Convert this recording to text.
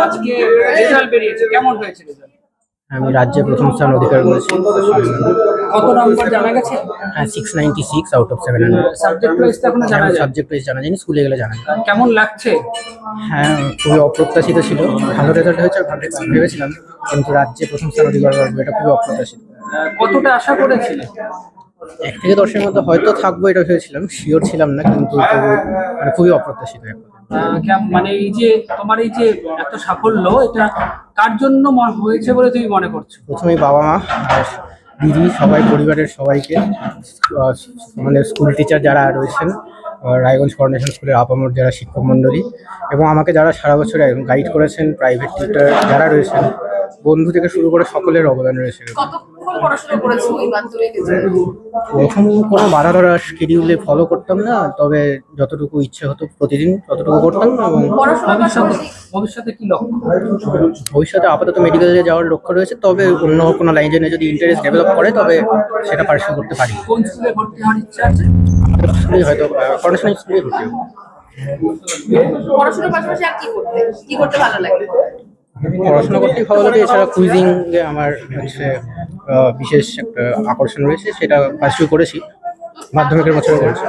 আজকে রেজাল্ট বেরিয়েছে, কেমন হয়েছে রেজাল্ট? আমি রাজ্যে প্রথম স্থান অধিকার করেছি। কত নম্বর জানা গেছে? হ্যাঁ, 696 আউট অফ 700। সাবজেক্ট ওয়াইজ তো এখনো জানা যায়। সাবজেক্ট ওয়াইজ জানা যায়নি, স্কুলে গেলে জানা যায়। কেমন লাগছে? হ্যাঁ, খুবই অপ্রত্যাশিত ছিল। ভালো রেজাল্ট হয়েছে ভেবেছিলাম, কিন্তু রাজ্যে প্রথম স্থান অধিকার করবো এটা খুবই অপ্রত্যাশিত। কতটা আশা করেছিলে? 1 থেকে 10-এর মধ্যে হয়তো থাকবো এটা ভেবেছিলাম, শিওর ছিলাম না, কিন্তু মানে খুবই অপ্রত্যাশিত এক কথায়। মানে এই যে তোমার এই যে এত সাফল্য, এটা কার জন্য হয়েছে বলে তুমি মনে করছো? প্রথমেই বাবা মা আর দিদি, সবাই পরিবারের সবাইকে, মানে স্কুল টিচার যারা রয়েছেন, রায়গঞ্জ কর্নেশন স্কুলের আপামর যারা শিক্ষক মণ্ডলী, এবং আমাকে যারা সারা বছর গাইড করেছেন, প্রাইভেট টিউটর যারা রয়েছেন, বন্ধু থেকে শুরু করে সকলের অবদান রয়েছে। প্রথম কোনো বাধা ধরা শিডিউলে ফলো করতাম না, তবে যতটুকু ইচ্ছে হতো প্রতিদিন ততটুকু করতাম। এবং ভবিষ্যতে কি লক্ষ্য? ভবিষ্যতে আপাতত মেডিকেলে যাওয়ার লক্ষ্য রয়েছে, তবে অন্য কোনো লাইনে যদি ইন্টারেস্ট ডেভেলপ করে তবে সেটা পার্সু করতে পারি। কোন স্কুলে ভর্তি হওয়ার ইচ্ছা আছে? আমাদের স্কুলে হয়তো কর্নেশনাল স্কুলে ভর্তি হবো। পড়াশোনার পাশাপাশি আর কি করতে ভালো লাগে? পড়াশোনা করতেই ভালো লাগে, এছাড়া কুইজিং এ আমার হচ্ছে বিশেষ একটা আকর্ষণ রয়েছে, সেটা পার্সু করেছি, মাধ্যমিকের বছরে করেছি।